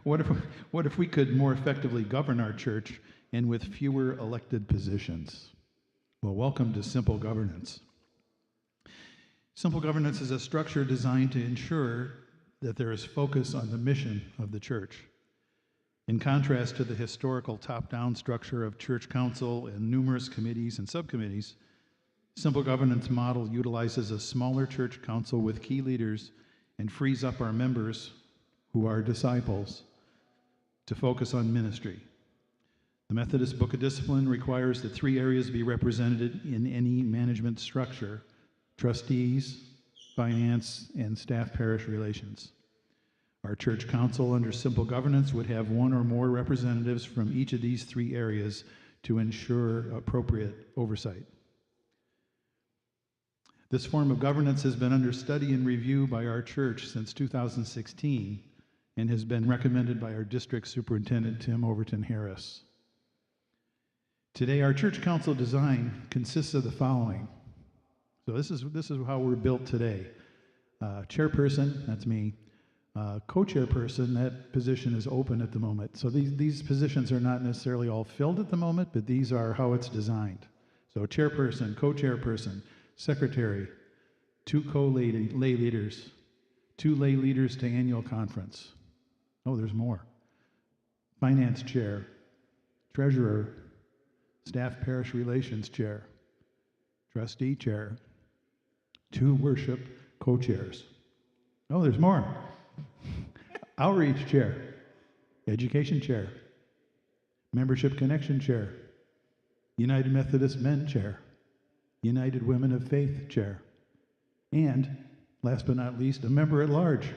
[SPEAKER 1] What if we could more effectively govern our church and with fewer elected positions? Well, welcome to Simple Governance. Simple governance is a structure designed to ensure that there is focus on the mission of the church. In contrast to the historical top-down structure of church council and numerous committees and subcommittees, Simple Governance model utilizes a smaller church council with key leaders and frees up our members, who are disciples, to focus on ministry. The Methodist Book of Discipline requires that 3 areas be represented in any management structure: trustees, finance, and staff parish relations. Our church council under Simple Governance would have 1 or more representatives from each of these 3 areas to ensure appropriate oversight. This form of governance has been under study and review by our church since 2016 and has been recommended by our district superintendent, Tim Overton Harris. Today, our church council design consists of the following. So this is how we're built today. Chairperson, that's me. Co-chairperson, that position is open at the moment. So these positions are not necessarily all filled at the moment, but these are how it's designed. So chairperson, co-chairperson, secretary, 2 co-lay leaders, 2 lay leaders to annual conference. Oh, there's more. Finance chair, treasurer, staff parish relations chair, trustee chair, 2 worship co-chairs. Oh, there's more. Outreach chair, education chair, membership connection chair, United Methodist Men chair, United Women of Faith chair, and last but not least, a member at large.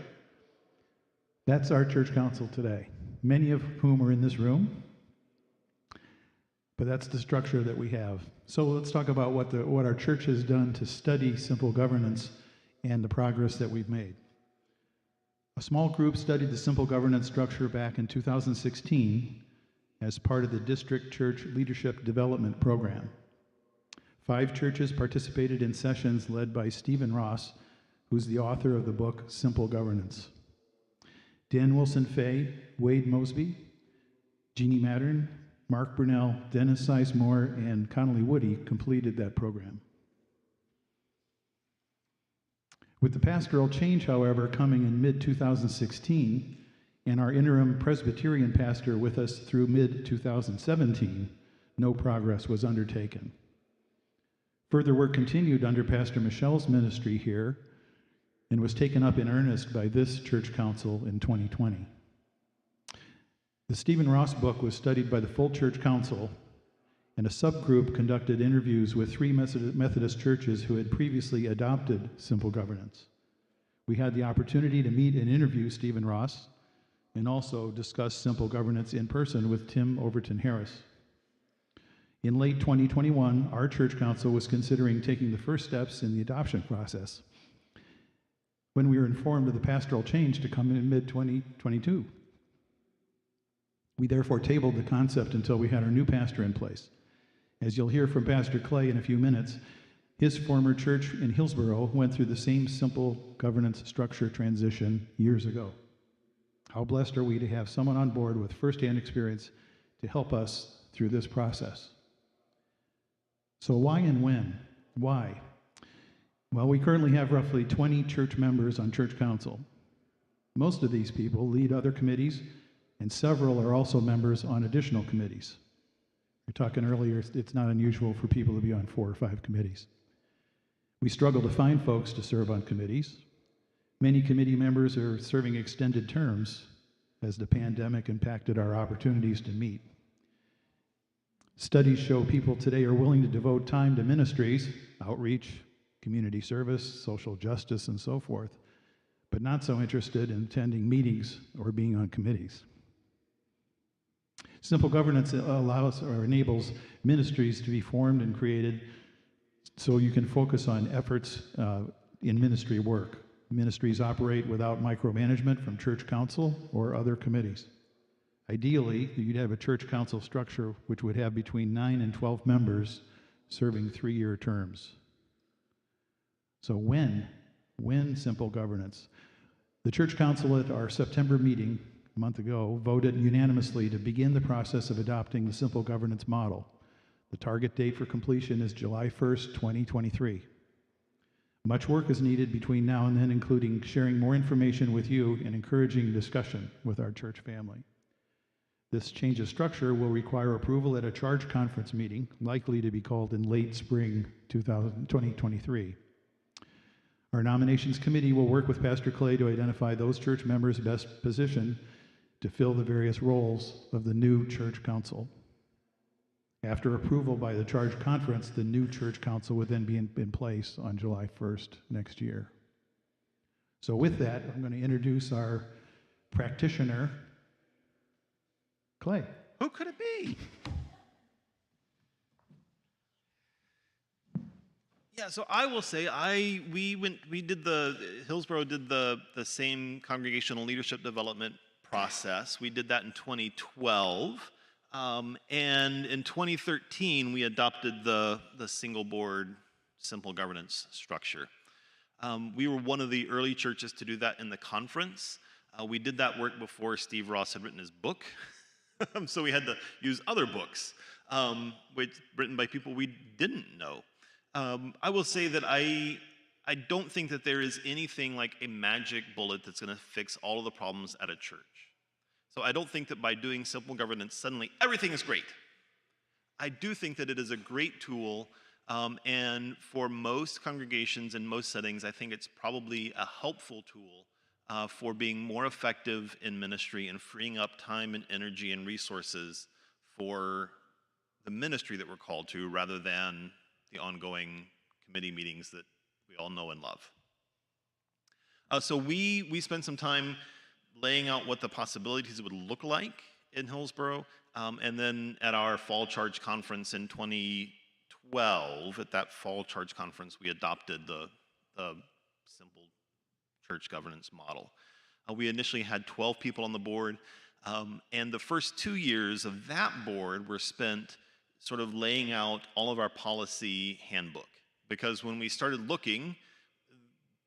[SPEAKER 1] That's our church council today. many of whom are in this room. But that's the structure that we have. So let's talk about what our church has done to study simple governance and the progress that we've made. A small group studied the simple governance structure back in 2016 as part of the District Church Leadership Development Program. 5 churches participated in sessions led by Stephen Ross, who's the author of the book Simple Governance. Dan Wilson-Fay, Wade Mosby, Jeannie Mattern, Mark Brunell, Dennis Sizemore, and Connolly Woody completed that program. With the pastoral change, however, coming in mid-2016, and our interim Presbyterian pastor with us through mid-2017, no progress was undertaken. Further work continued under Pastor Michelle's ministry here and was taken up in earnest by this church council in 2020. The Stephen Ross book was studied by the full church council, and a subgroup conducted interviews with 3 Methodist churches who had previously adopted simple governance. We had the opportunity to meet and interview Stephen Ross and also discuss simple governance in person with Tim Overton Harris. In late 2021, our church council was considering taking the first steps in the adoption process when we were informed of the pastoral change to come in mid-2022. We therefore tabled the concept until we had our new pastor in place. As you'll hear from Pastor Clay in a few minutes, his former church in Hillsborough went through the same simple governance structure transition years ago. How blessed are we to have someone on board with firsthand experience to help us through this process. So why and when? Why? Well, we currently have roughly 20 church members on church council. Most of these people lead other committees, and several are also members on additional committees. We were talking earlier, it's not unusual for people to be on 4 or 5 committees. We struggle to find folks to serve on committees. Many committee members are serving extended terms as the pandemic impacted our opportunities to meet. Studies show people today are willing to devote time to ministries, outreach, community service, social justice, and so forth, but not so interested in attending meetings or being on committees. Simple governance allows or enables ministries to be formed and created so you can focus on efforts in ministry work. Ministries operate without micromanagement from church council or other committees. Ideally, you'd have a church council structure which would have between 9 and 12 members serving 3-year terms. So when simple governance? The church council at our September meeting a month ago voted unanimously to begin the process of adopting the simple governance model. The target date for completion is July 1st, 2023. Much work is needed between now and then, including sharing more information with you and encouraging discussion with our church family. This change of structure will require approval at a charge conference meeting, likely to be called in late spring 2023. Our nominations committee will work with Pastor Clay to identify those church members best positioned to fill the various roles of the new church council. After approval by the charge conference, the new church council would then be in place on July 1st next year. So with that, I'm going to introduce our practitioner, Clay.
[SPEAKER 2] Who could it be? Yeah, so I will say Hillsborough did the same congregational leadership development process. We did that in 2012. And in 2013, we adopted the single board, simple governance structure. We were one of the early churches to do that in the conference. We did that work before Steve Ross had written his book. So we had to use other books, written by people we didn't know. I will say that I don't think that there is anything like a magic bullet that's going to fix all of the problems at a church. So I don't think that by doing simple governance, suddenly everything is great. I do think that it is a great tool, and for most congregations in most settings, I think it's probably a helpful tool for being more effective in ministry and freeing up time and energy and resources for the ministry that we're called to rather than the ongoing committee meetings that we all know and love. So we spent some time laying out what the possibilities would look like in Hillsborough. And then at our fall charge conference in 2012, at that fall charge conference, we adopted the simple church governance model. We initially had 12 people on the board, and the first 2 years of that board were spent sort of laying out all of our policy handbook. Because when we started looking,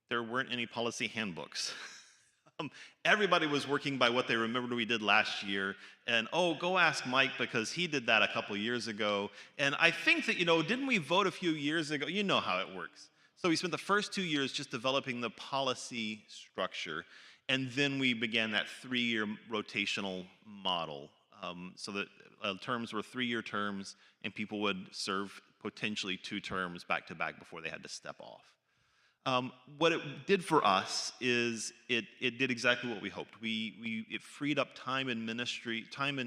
[SPEAKER 2] there weren't any policy handbooks. Everybody was working by what they remembered we did last year, and oh, go ask Mike because he did that a couple years ago. And I think that, didn't we vote a few years ago? You know how it works. So we spent the first 2 years just developing the policy structure, and then we began that 3-year rotational model, so that terms were 3-year terms, and people would serve potentially 2 terms back to back before they had to step off. What it did for us is it did exactly what we hoped. It freed up time and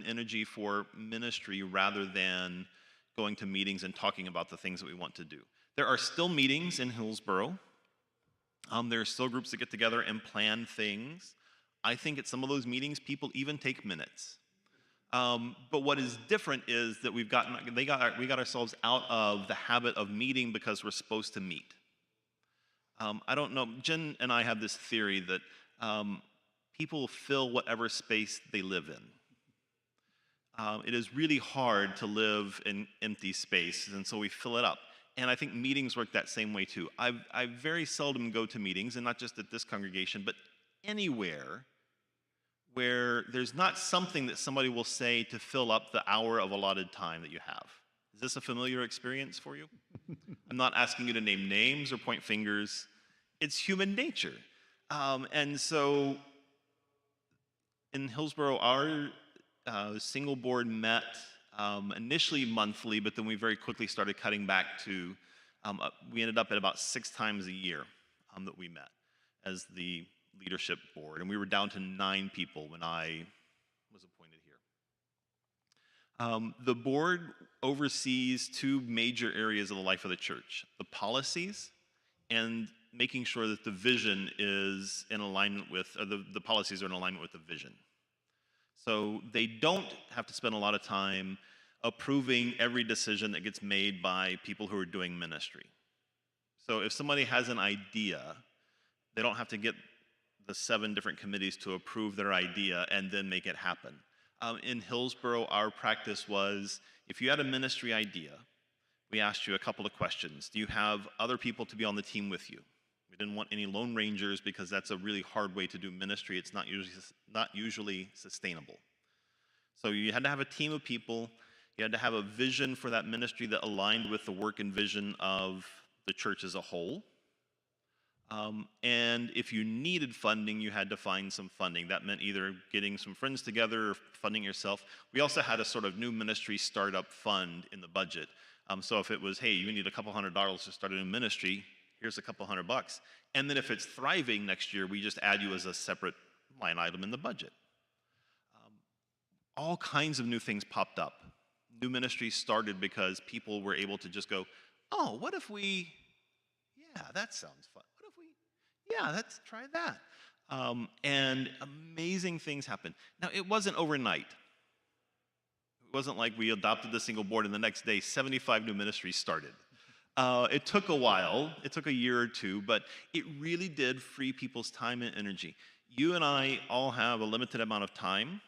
[SPEAKER 2] energy for ministry rather than going to meetings and talking about the things that we want to do. There are still meetings in Hillsborough. There are still groups that get together and plan things. I think at some of those meetings, people even take minutes. But what is different is that we got ourselves out of the habit of meeting because we're supposed to meet. I don't know, Jen and I have this theory that people fill whatever space they live in. It is really hard to live in empty space, and so we fill it up. And I think meetings work that same way too. I very seldom go to meetings, and not just at this congregation, but anywhere where there's not something that somebody will say to fill up the hour of allotted time that you have. Is this a familiar experience for you? I'm not asking you to name names or point fingers. It's human nature. And so in Hillsborough, our single board met initially monthly, but then we very quickly started cutting back to, we ended up at about 6 times a year that we met as the leadership board. And we were down to 9 people when I was appointed here. The board oversees 2 major areas of the life of the church: the policies and making sure that the vision is in alignment with, or the policies are in alignment with the vision. So they don't have to spend a lot of time approving every decision that gets made by people who are doing ministry. So if somebody has an idea, they don't have to get the 7 different committees to approve their idea and then make it happen. In Hillsborough, our practice was, if you had a ministry idea, we asked you a couple of questions. Do you have other people to be on the team with you? We didn't want any lone rangers because that's a really hard way to do ministry. It's not usually sustainable. So you had to have a team of people. You had to have a vision for that ministry that aligned with the work and vision of the church as a whole. And if you needed funding, you had to find some funding. That meant either getting some friends together or funding yourself. We also had a sort of new ministry startup fund in the budget. So if it was, hey, you need a couple $100 to start a new ministry, here's a couple $100. And then if it's thriving next year, we just add you as a separate line item in the budget. All kinds of new things popped up. New ministries started because people were able to just go, oh, what if we, yeah, that sounds fun. What if we, yeah, let's try that. And amazing things happened. Now, it wasn't overnight. It wasn't like we adopted the single board and the next day 75 new ministries started. It took a while. It took a year or 2, but it really did free people's time and energy. You and I all have a limited amount of time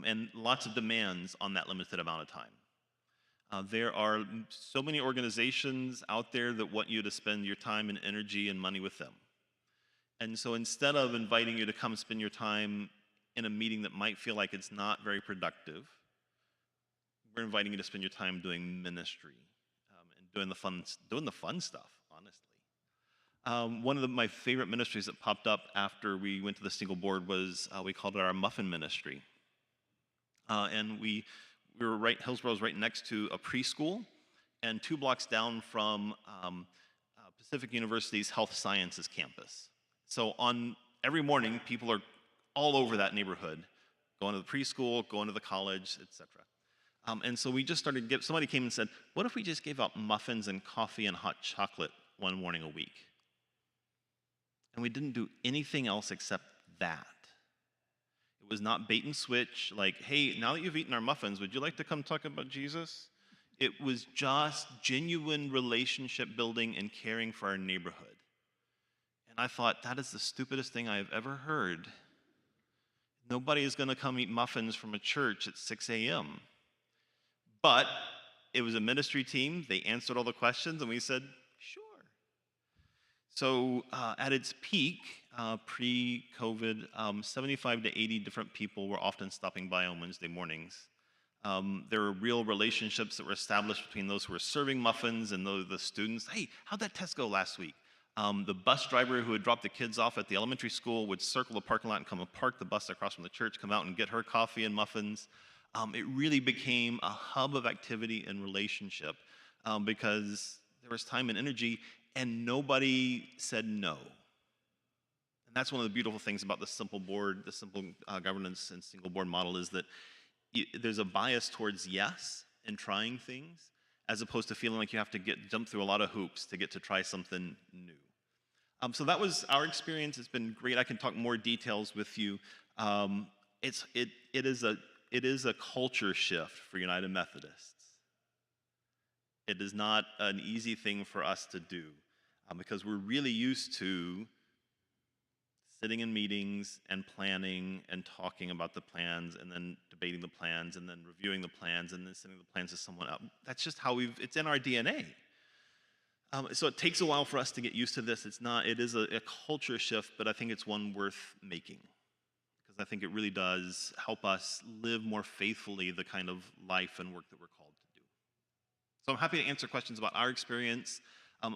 [SPEAKER 2] and lots of demands on that limited amount of time. There are so many organizations out there that want you to spend your time and energy and money with them. And so instead of inviting you to come spend your time in a meeting that might feel like it's not very productive, we're inviting you to spend your time doing ministry and doing the fun stuff, honestly. One of my favorite ministries that popped up after we went to the single board was, we called it our muffin ministry. And we were Hillsborough was right next to a preschool and 2 blocks down from Pacific University's health sciences campus. So on every morning, people are all over that neighborhood, going to the preschool, going to the college, etc. And so we just started, somebody came and said, what if we just gave out muffins and coffee and hot chocolate one morning a week? And we didn't do anything else except that. It was not bait and switch, like, hey, now that you've eaten our muffins, would you like to come talk about Jesus? It was just genuine relationship building and caring for our neighborhood. And I thought, that is the stupidest thing I have ever heard. Nobody is going to come eat muffins from a church at 6 a.m. But it was a ministry team. They answered all the questions, and we said, sure. So at its peak, pre-COVID, 75 to 80 different people were often stopping by on Wednesday mornings. There were real relationships that were established between those who were serving muffins and the students. Hey, how'd that test go last week? The bus driver who had dropped the kids off at the elementary school would circle the parking lot and come and park the bus across from the church, come out and get her coffee and muffins. It really became a hub of activity and relationship because there was time and energy, and nobody said no. And that's one of the beautiful things about the simple board, the simple governance and single board model, is that there's a bias towards yes and trying things, as opposed to feeling like you have to jump through a lot of hoops to get to try something new. So that was our experience. It's been great. I can talk more details with you. It is a culture shift for United Methodists. It is not an easy thing for us to do because we're really used to sitting in meetings and planning and talking about the plans and then debating the plans and then reviewing the plans and then sending the plans to someone else. That's just how it's in our DNA. So it takes a while for us to get used to this. It is a culture shift, but I think it's one worth making because I think it really does help us live more faithfully the kind of life and work that we're called to do. So I'm happy to answer questions about our experience.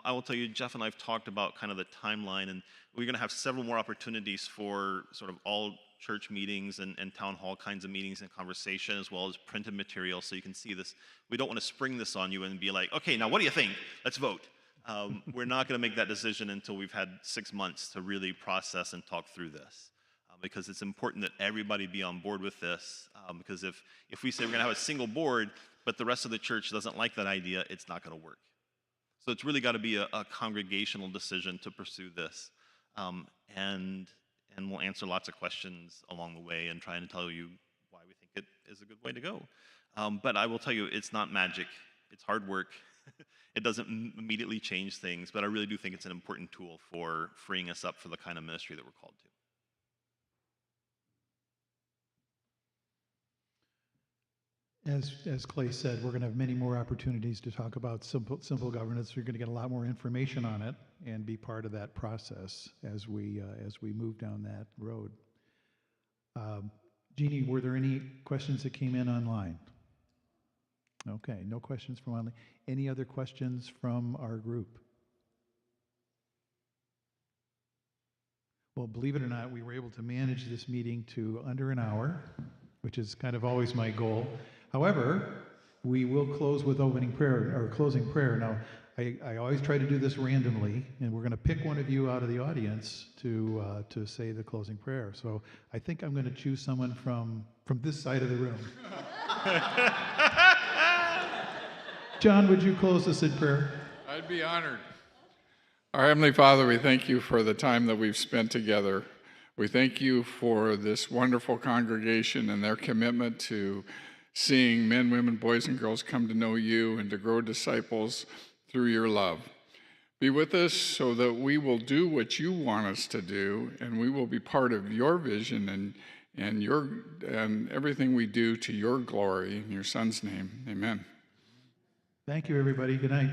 [SPEAKER 2] I will tell you, Jeff and I have talked about kind of the timeline, and we're going to have several more opportunities for sort of all church meetings and town hall kinds of meetings and conversation, as well as printed material, so you can see this. We don't want to spring this on you and be like, okay, now what do you think? Let's vote. We're not going to make that decision until we've had 6 months to really process and talk through this, because it's important that everybody be on board with this, because if we say we're going to have a single board, but the rest of the church doesn't like that idea, it's not going to work. So it's really got to be a congregational decision to pursue this. And we'll answer lots of questions along the way and try and tell you why we think it is a good way to go. But I will tell you, it's not magic. It's hard work. It doesn't immediately change things, but I really do think it's an important tool for freeing us up for the kind of ministry that we're called to.
[SPEAKER 1] As Clay said, we're going to have many more opportunities to talk about simple governance. You're going to get a lot more information on it and be part of that process as we move down that road. Jeannie, were there any questions that came in online? Okay, no questions from online. Any other questions from our group? Well, believe it or not, we were able to manage this meeting to under an hour, which is kind of always my goal. However, we will close with opening prayer or closing prayer. Now, I always try to do this randomly, and we're going to pick one of you out of the audience to say the closing prayer. So I think I'm going to choose someone from this side of the room. John, would you close us in prayer?
[SPEAKER 7] I'd be honored. Our Heavenly Father, we thank you for the time that we've spent together. We thank you for this wonderful congregation and their commitment to seeing men, women, boys, and girls come to know you and to grow disciples through your love. Be with us so that we will do what you want us to do, and we will be part of your vision and everything we do to your glory. In your Son's name, amen.
[SPEAKER 1] Thank you, everybody. Good night.